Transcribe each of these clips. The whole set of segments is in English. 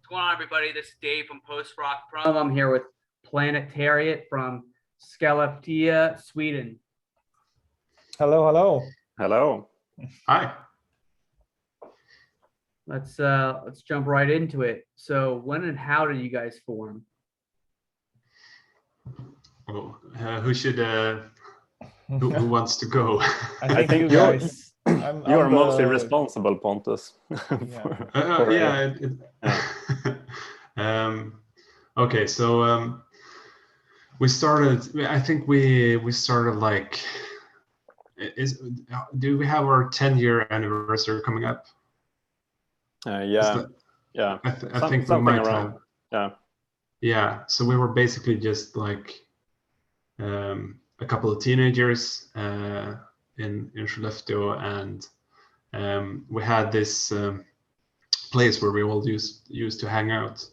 going on, everybody? This is Dave from Post Rock Pro. I'm here with Planetariet from Skelleftea, Sweden. Hello, hello. Hello. Hi. Let's jump right into it. So, when and how did you guys form? Oh, who should? Who wants to go? I think you guys. You are mostly responsible, Pontus. Okay, so we started. I think we started like. Do we have our 10-year anniversary coming up? Yeah. I think we might around. have. Yeah. So we were basically just like a couple of teenagers in Skelleftea, and we had this place where we all used to hang out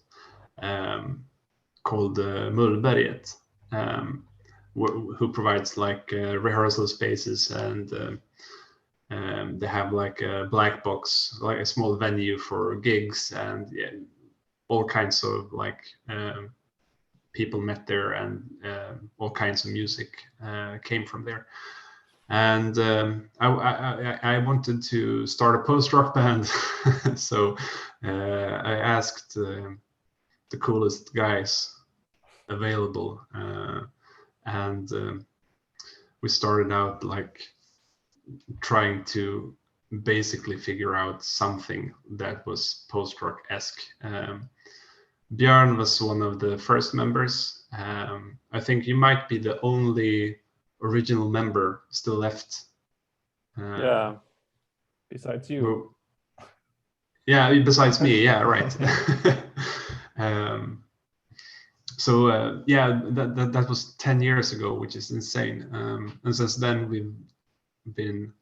called Mullberget, who provides like rehearsal spaces, and they have like a black box, like a small venue for gigs, and all kinds of like people met there, and all kinds of music came from there. And I wanted to start a post-rock band, so I asked the coolest guys available, and we started out like trying to basically figure out something that was post-rock-esque. Björn was one of the first members. I think you might be the only original member still left. Besides you. Besides me. Yeah, right. So that was 10 years ago, which is insane. And since then we've been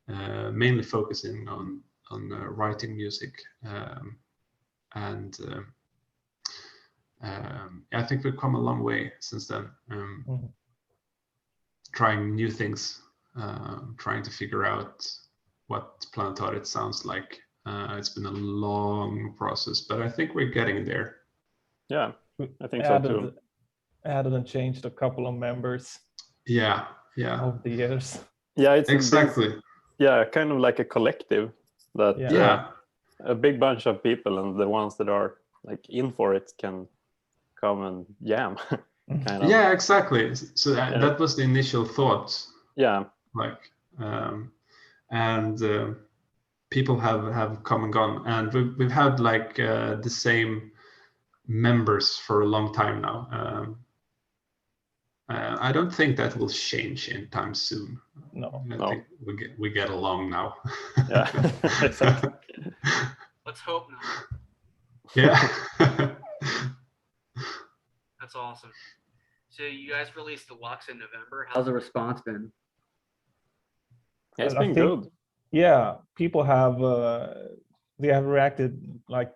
mainly focusing on writing music, and I think we've come a long way since then. Trying new things, trying to figure out what Planetariet sounds like. It's been a long process, but I think we're getting there. Yeah, I think so too. Added and changed a couple of members. Yeah. Over the years. Yeah, it's exactly. Kind of like a collective that a big bunch of people, and the ones that are like in for it can come and jam. Kind of. Yeah, exactly. So that was the initial thought. Yeah. Like, and people have come and gone, and we've had like the same members for a long time now. I don't think that will change anytime soon. No. I think we get along now. Yeah, exactly. Let's hope not. Yeah. That's awesome. So you guys released the Lux in November. How's the response been? It's been good. Yeah, people have they have reacted like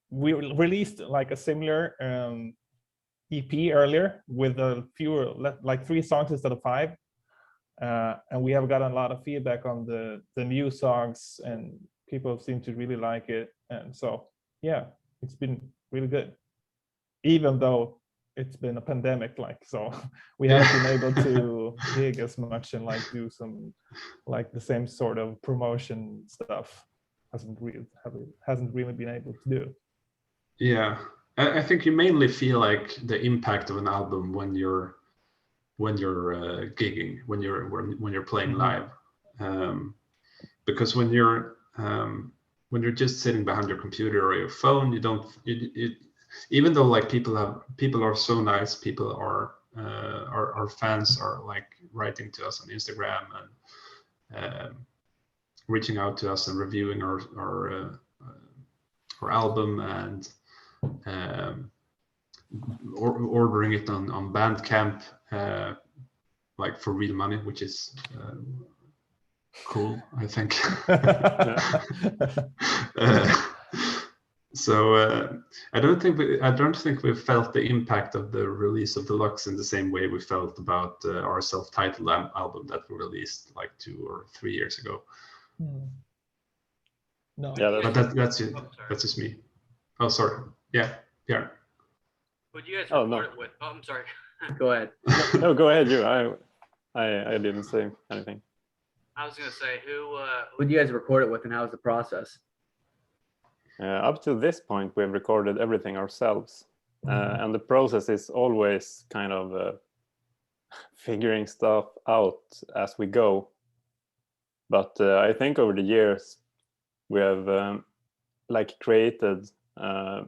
we released like a similar EP earlier with a fewer, like 3 songs instead of 5, and we have gotten a lot of feedback on the new songs, and people seem to really like it, and so it's been really good, even though it's been a pandemic, like, so we haven't been able to gig as much and like do some like the same sort of promotion stuff. Hasn't really been able to do. Yeah, I think you mainly feel like the impact of an album when you're gigging, when you're playing live, because when you're just sitting behind your computer or your phone, even though like people are so nice, people are our fans are like writing to us on Instagram and reaching out to us and reviewing our album, and ordering it on Bandcamp, like for real money, which is cool, I think. So I don't think we felt the impact of the release of Deluxe in the same way we felt about our self-titled album that we released like 2 or 3 years ago. No. Yeah, But that's it. Oh, sorry. That's just me. Oh, sorry. Yeah, Pierre. Would you guys Oh, record no. it with? Oh, I'm sorry. Go ahead. No, go ahead, you. I didn't say anything. I was gonna say, who do you guys record it with, and how was the process? Up to this point, we've recorded everything ourselves, and the process is always kind of figuring stuff out as we go. But I think over the years we have like created a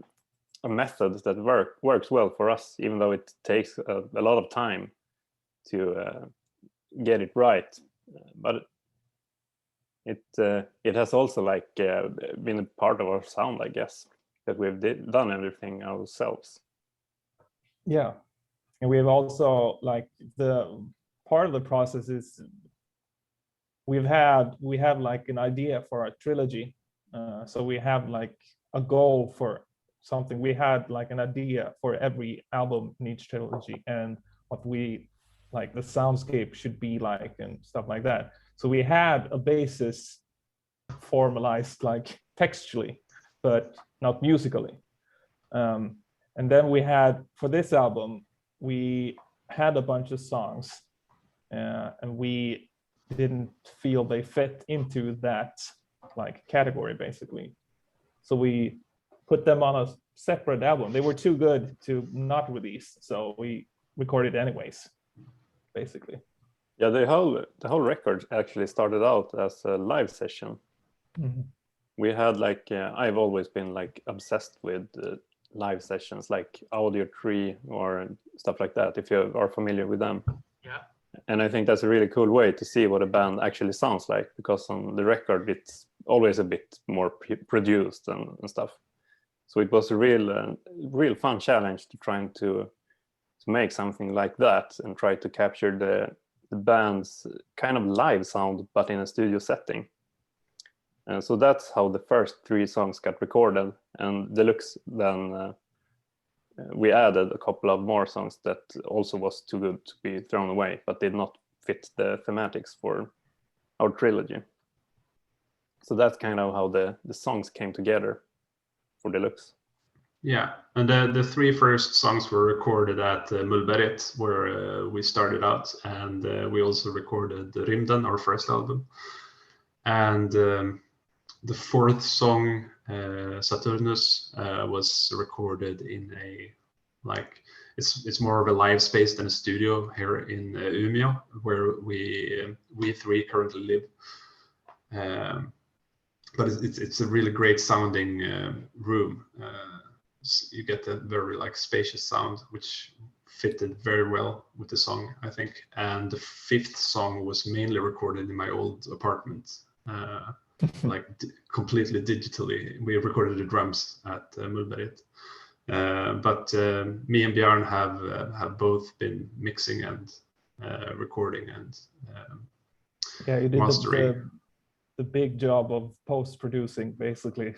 method that works well for us, even though it takes a lot of time to get it right. But it has also like been a part of our sound, I guess, that we've done everything ourselves. Yeah, and we have also like the part of the process is we have like an idea for a trilogy, so we have like a goal for something. We had like an idea for every album in each trilogy and what we like the soundscape should be like and stuff like that. So we had a basis formalized like textually, but not musically. And then we had, for this album, we had a bunch of songs and we didn't feel they fit into that like category basically. So we put them on a separate album. They were too good to not release, so we recorded anyways, basically. Yeah, the whole record actually started out as a live session. Mm-hmm. We had like I've always been like obsessed with live sessions like Audio Tree or stuff like that, if you are familiar with them. Yeah. And I think that's a really cool way to see what a band actually sounds like, because on the record it's always a bit more produced and stuff. So it was a real fun challenge to trying to make something like that and try to capture the band's kind of live sound, but in a studio setting. And so that's how the first 3 songs got recorded. And Deluxe then we added a couple of more songs that also was too good to be thrown away, but did not fit the thematics for our trilogy. So that's kind of how the songs came together for Deluxe. Yeah, and the 3 first songs were recorded at Mulberget, where we started out, and we also recorded Rymden, our first album. And the 4th song, Saturnus, was recorded in a like it's more of a live space than a studio here in Umeå, where we 3 currently live. But it's a really great sounding room. You get a very like spacious sound, which fitted very well with the song, I think. And the 5th song was mainly recorded in my old apartment, like completely digitally. We recorded the drums at Mulberget. But me and Björn have both been mixing and recording and Yeah, you did mastering. the big job of post-producing, basically.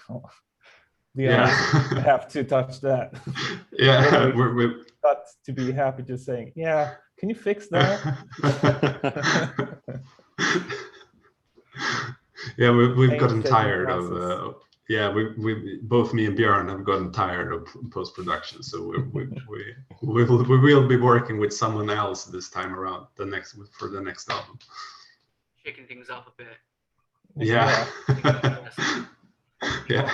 The Yeah. others have to touch that. Yeah, we got to be happy just saying, yeah, can you fix that? Yeah, we've gotten Painstaking tired process. of we both me and Björn have gotten tired of post-production, so we will be working with someone else this time around for the next album. Shaking things up a bit. Yeah. Yeah.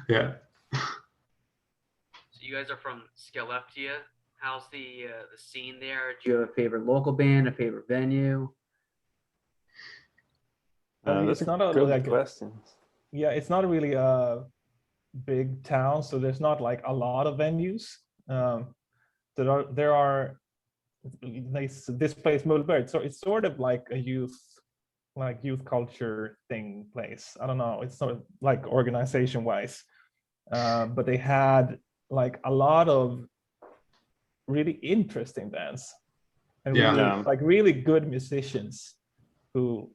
Yeah. So you guys are from Skelleftea. How's the scene there? Do you have a favorite local band, a favorite venue? That's It's not a good question. Yeah, it's not really a big town, so there's not like a lot of venues. There are this place Mulberg, so it's sort of like a youth culture thing place. I don't know, it's not like organization wise, but they had like a lot of really interesting bands and really good musicians who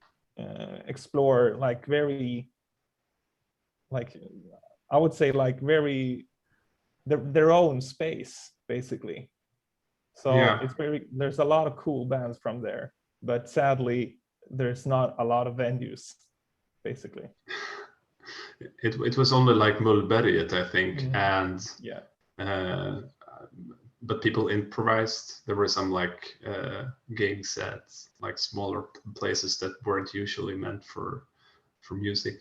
explore like very, like I would say like very their own space basically. So it's there's a lot of cool bands from there, but sadly there's not a lot of venues basically. it was only like Mullberget, I think, and Yeah. but people improvised. There were some like gigs at like smaller places that weren't usually meant for music.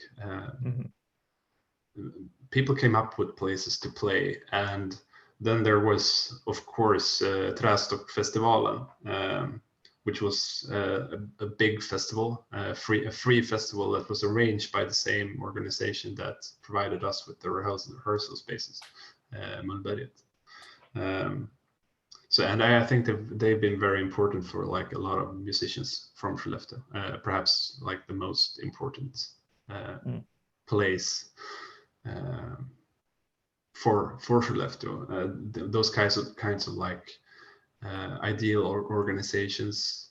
People came up with places to play, and then there was, of course, Trästockfestivalen, which was a big festival, a free festival that was arranged by the same organization that provided us with the rehearsal spaces, Mullberget. So, and I think they've been very important for like a lot of musicians from Skelleftea, perhaps like the most important place for Skelleftea. Those kinds of like ideal organizations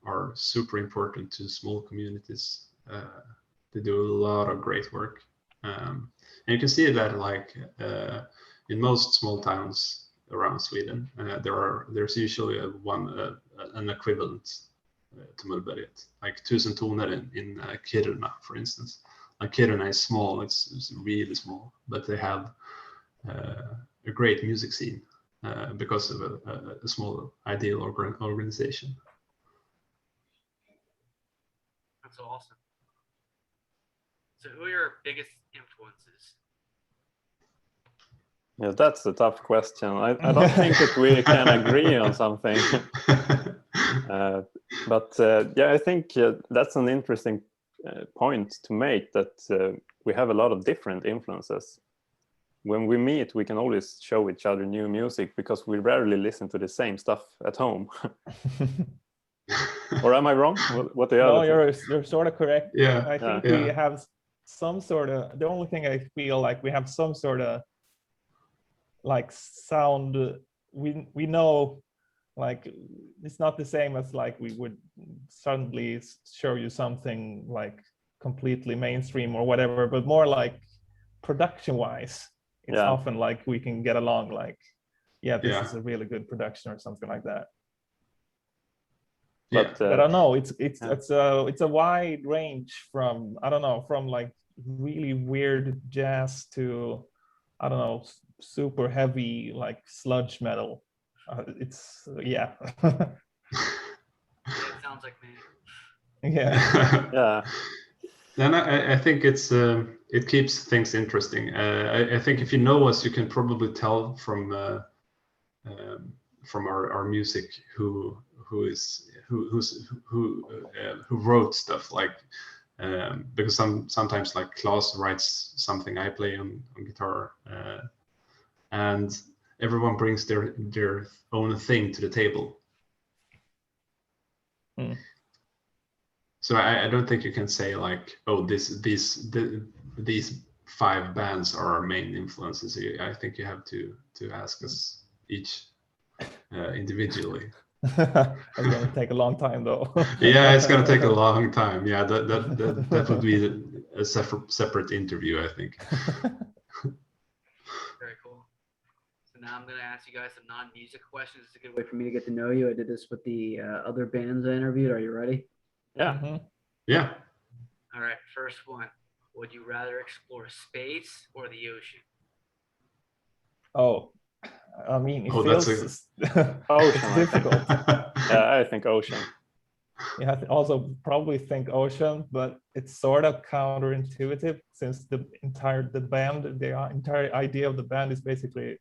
are super important to small communities. They do a lot of great work, and you can see that like in most small towns around Sweden, there's usually an equivalent to Mullberget, like Tusen Toner in Kiruna, for instance. Like Kiruna is small, it's really small, but they have a great music scene because of a small ideal organization. That's awesome. So who are your biggest influences? Yeah, that's a tough question. I don't think that we can agree on something. But yeah, I think that's an interesting point to make, that we have a lot of different influences. When we meet, we can always show each other new music because we rarely listen to the same stuff at home. Or am I wrong? What the No, other? you're sort of correct. Yeah, I think we have some sort of, the only thing I feel like we have some sort of like sound, we know, like it's not the same as like we would suddenly show you something like completely mainstream or whatever, but more like production wise, it's often like we can get along, like this is a really good production or something like that. But I don't know, it's a wide range from, I don't know, from like really weird jazz to, I don't know, super heavy like sludge metal. It's Yeah, it sounds like me. Yeah. And I think it keeps things interesting. I think if you know us, you can probably tell from our music who wrote stuff, like because sometimes like Klaus writes something, I play on guitar, and everyone brings their own thing to the table. So I don't think you can say like, oh, these 5 bands are our main influences. I think you have to ask us each individually. It's gonna take a long time though. Yeah, it's gonna take a long time. Yeah, that would be a separate interview, I think. Very cool. So now I'm gonna ask you guys some non-music questions. It's a good way for me to get to know you. I did this with the other bands I interviewed. Are you ready? Yeah. Yeah. All right, first one. Would you rather explore space or the ocean? Oh, I mean, it that's feels Ocean. it's difficult. Yeah, I think ocean. You have to also probably think ocean, but it's sort of counterintuitive since the entire idea of the band is basically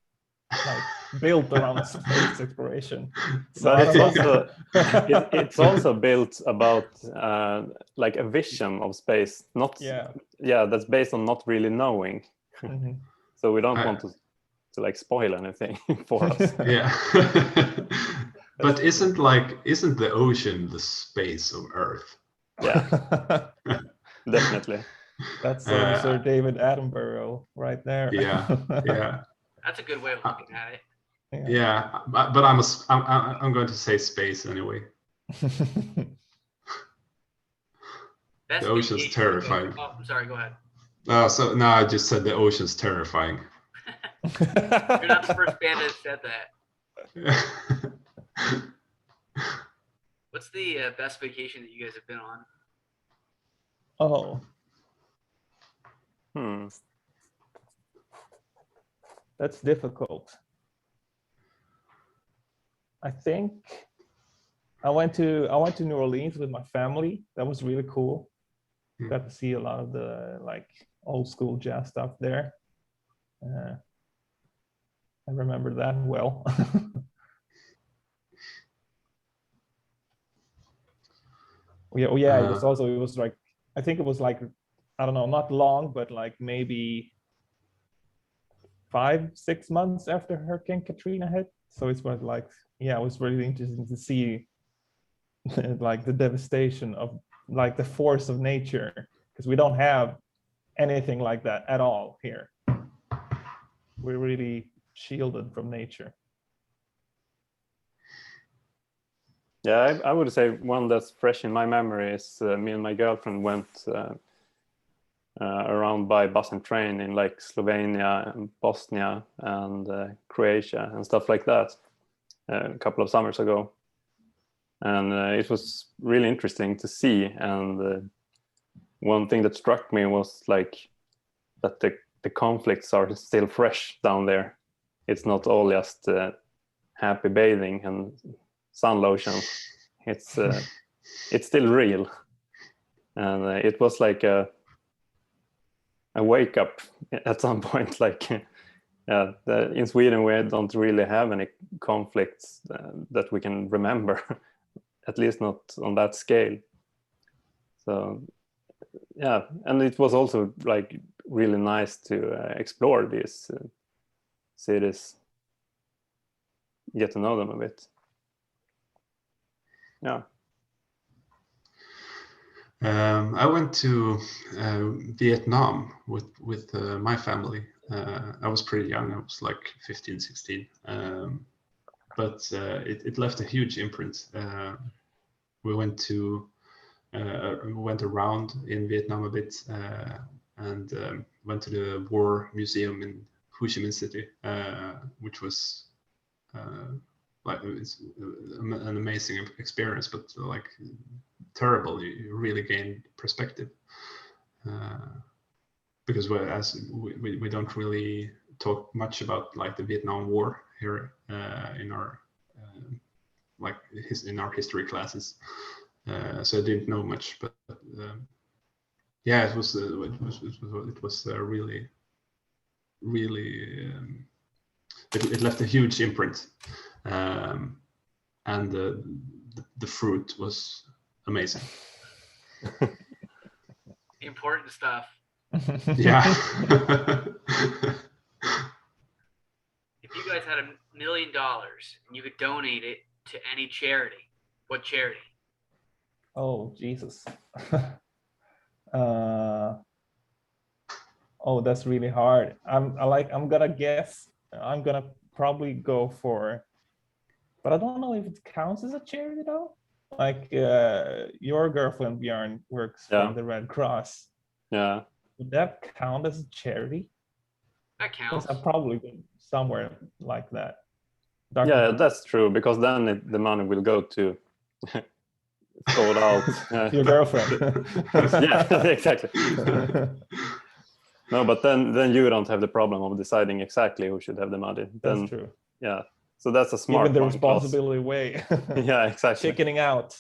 like built around space exploration. So But it's also built about like a vision of space, not that's based on not really knowing. So we don't want to like spoil anything for us. Yeah. But isn't the ocean the space of Earth? Yeah. Definitely. That's Sir David Attenborough right there. Yeah. That's a good way of looking at it. Yeah, but I'm going to say space anyway. The ocean's terrifying. Oh, I'm sorry. Go ahead. So no, I just said the ocean's terrifying. You're not the first band that said that. What's the best vacation that you guys have been on? Oh. That's difficult. I think I went to New Orleans with my family. That was really cool. Got to see a lot of the like old school jazz stuff there. I remember that well. Yeah, it was like, I think it was like, I don't know, not long, but like maybe 5-6 months after Hurricane Katrina hit. So it was like, yeah, it was really interesting to see like the devastation of like the force of nature, because we don't have anything like that at all here. We're really shielded from nature. Yeah, I would say one that's fresh in my memory is me and my girlfriend went around by bus and train in like Slovenia and Bosnia and Croatia and stuff like that a couple of summers ago. And it was really interesting to see. And one thing that struck me was like that the conflicts are still fresh down there. It's not all just happy bathing and sun lotion. It's still real. And it was like a wake up at some point. Like in Sweden, we don't really have any conflicts that we can remember. At least not on that scale. So yeah, and it was also like really nice to explore these cities, get to know them a bit. Yeah. I went to Vietnam with my family. I was pretty young. I was like 15, 16. But it left a huge imprint. We went around in Vietnam a bit and went to the War Museum in Ho Chi Minh City, which was like it's an amazing experience, but like terrible. You really gained perspective because we don't really talk much about like the Vietnam War here in our like in our history classes, so I didn't know much. But yeah, it was really it left a huge imprint, and the fruit was amazing. Important stuff. Yeah. If you guys had $1 million and you could donate it to any charity, what charity? Oh, Jesus. Oh, that's really hard. I'm gonna guess. I'm gonna probably go for, but I don't know if it counts as a charity though. Like your girlfriend Björn works for the Red Cross. Yeah. Would that count as a charity? That counts. I've probably been somewhere like that. Yeah, that's true, because then the money will go to sort out your girlfriend. Yeah, exactly. No, but then you don't have the problem of deciding exactly who should have the money. Then, that's true. Yeah, so that's a smart. Given the responsibility way. Yeah, exactly. Chickening out.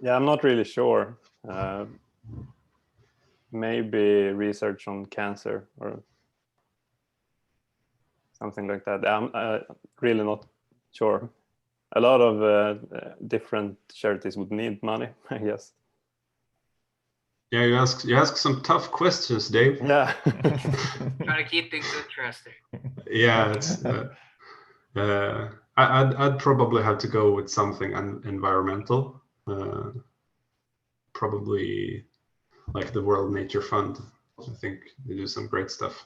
Yeah, I'm not really sure. Maybe research on cancer or something like that. I'm really not sure. A lot of different charities would need money, I guess. Yeah, you ask some tough questions, Dave. Yeah. Trying to keep things interesting. Yeah, it's, I'd probably have to go with something environmental. Probably like the World Nature Fund. I think they do some great stuff.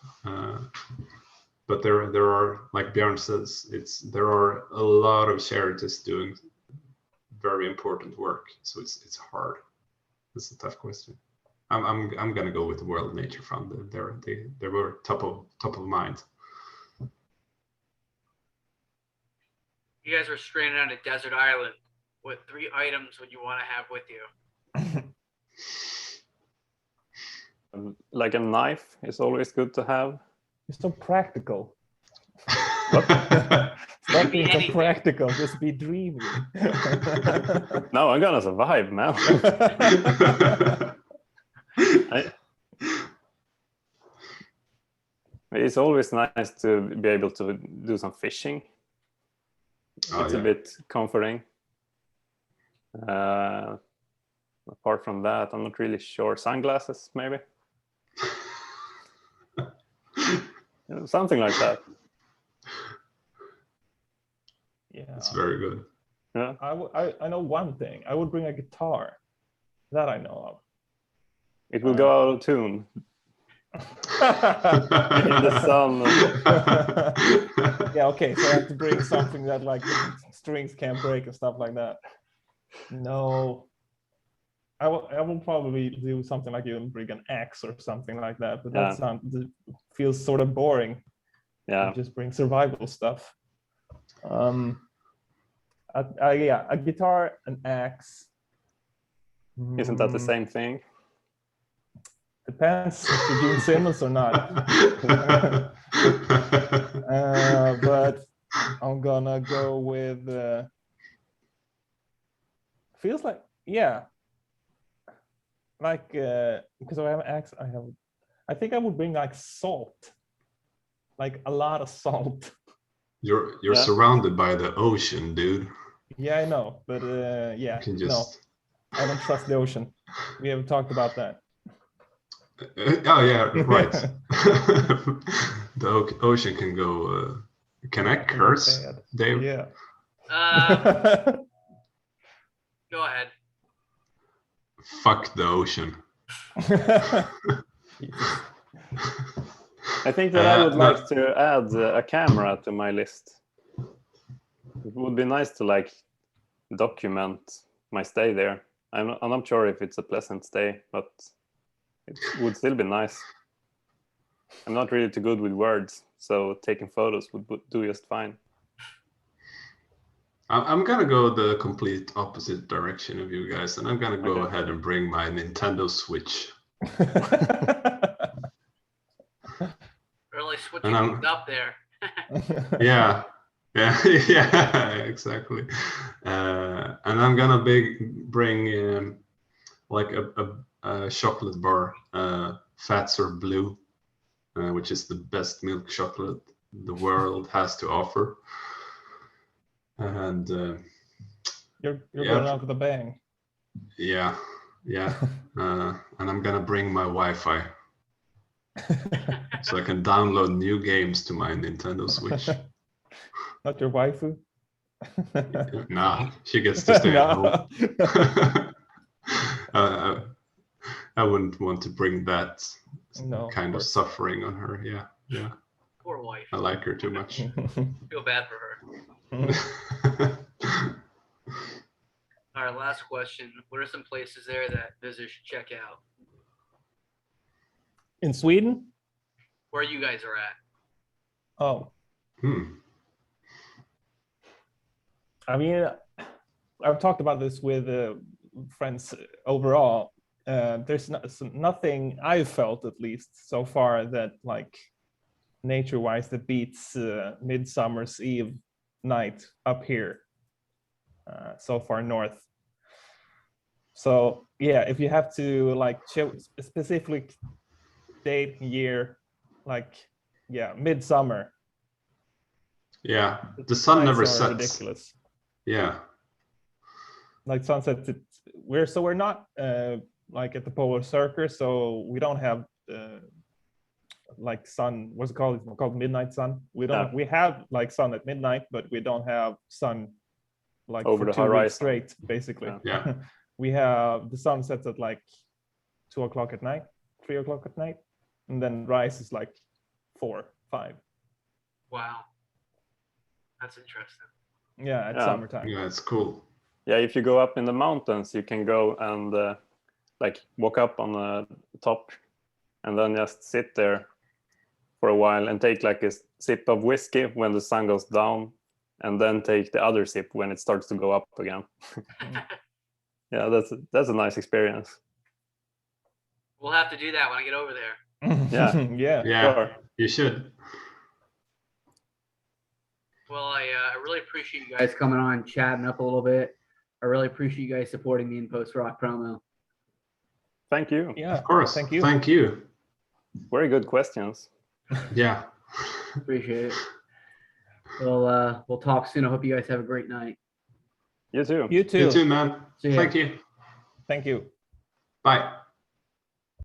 But there are, like Björn says, there are a lot of charities doing very important work. So it's hard. It's a tough question. I'm gonna go with the World Nature Fund. They were top of mind. You guys were stranded on a desert island. What 3 items would you want to have with you? Like a knife is always good to have. You're so practical. What? Stop being so anything. practical. Just be dreamy. No, I'm gonna survive, man. It's always nice to be able to do some fishing. It's a bit comforting. Apart from that, I'm not really sure. Sunglasses, maybe. Something like that. Yeah, It's very good. Yeah. I know one thing. I would bring a guitar. That I know of. It will go out of tune in the sun. Yeah, okay. So I have to bring something that like the strings can't break and stuff like that. No. I will probably do something like you bring an axe or something like that, but that feels sort of boring. Yeah. Just bring survival stuff. Yeah, a guitar, an axe. Isn't that the same thing? Depends if you're Gene Simmons or not. But I'm gonna go with feels like, yeah, like because I have an axe, I think I would bring like salt, like a lot of salt. You're surrounded by the ocean, dude. Yeah, I know, but yeah, no, I don't trust the ocean. We haven't talked about that. Oh yeah, right. The ocean can go. Can I curse, Dave? Yeah. Go ahead. Fuck the ocean. I think that I would like to add a camera to my list. It would be nice to like document my stay there. I'm not sure if it's a pleasant stay, but it would still be nice. I'm not really too good with words, so taking photos would do just fine. I'm gonna go the complete opposite direction of you guys, and I'm gonna go ahead and bring my Nintendo Switch. Really switching things up there. Yeah, exactly. And I'm gonna bring like a chocolate bar, Fatser Blue, which is the best milk chocolate the world has to offer. And you're going out with a bang. Yeah. And I'm gonna bring my Wi-Fi. So I can download new games to my Nintendo Switch. Not your waifu? Nah, she gets to stay at home. I wouldn't want to bring that kind of suffering on her. Yeah. Poor wife. I like her too much. Feel bad for her. All right, last question. What are some places there that visitors should check out? In Sweden? Where you guys are at? Oh. I mean, I've talked about this with friends overall. There's nothing I've felt, at least so far, that like nature-wise that beats Midsummer's Eve night up here so far north. So yeah, if you have to like choose a specific date, year, like midsummer. Yeah, the sun never sets. Ridiculous. Yeah, like sunset. We're not like at the polar circle, so we don't have like sun. What's it called? It's called midnight sun. We don't. We have like sun at midnight, but we don't have sun like over for the 2 horizon. weeks straight, basically. Yeah. We have the sun sets at like 2 o'clock at night, 3 o'clock at night, and then rise is like 4, 5. Wow, that's interesting. Yeah, it's summertime. Yeah, it's cool. Yeah, if you go up in the mountains, you can go and like walk up on the top and then just sit there for a while and take like a sip of whiskey when the sun goes down, and then take the other sip when it starts to go up again. Yeah, that's a nice experience. We'll have to do that when I get over there. Yeah. Yeah, Sure. you should. Well, I really appreciate you guys coming on, chatting up a little bit. I really appreciate you guys supporting me in Post Rock promo. Thank you. Yeah. Of course. Thank you. Thank you. Very good questions. Yeah. Appreciate it. We'll talk soon. I hope you guys have a great night. You too. You too. You too, man. See ya. Thank you. Thank you. Bye.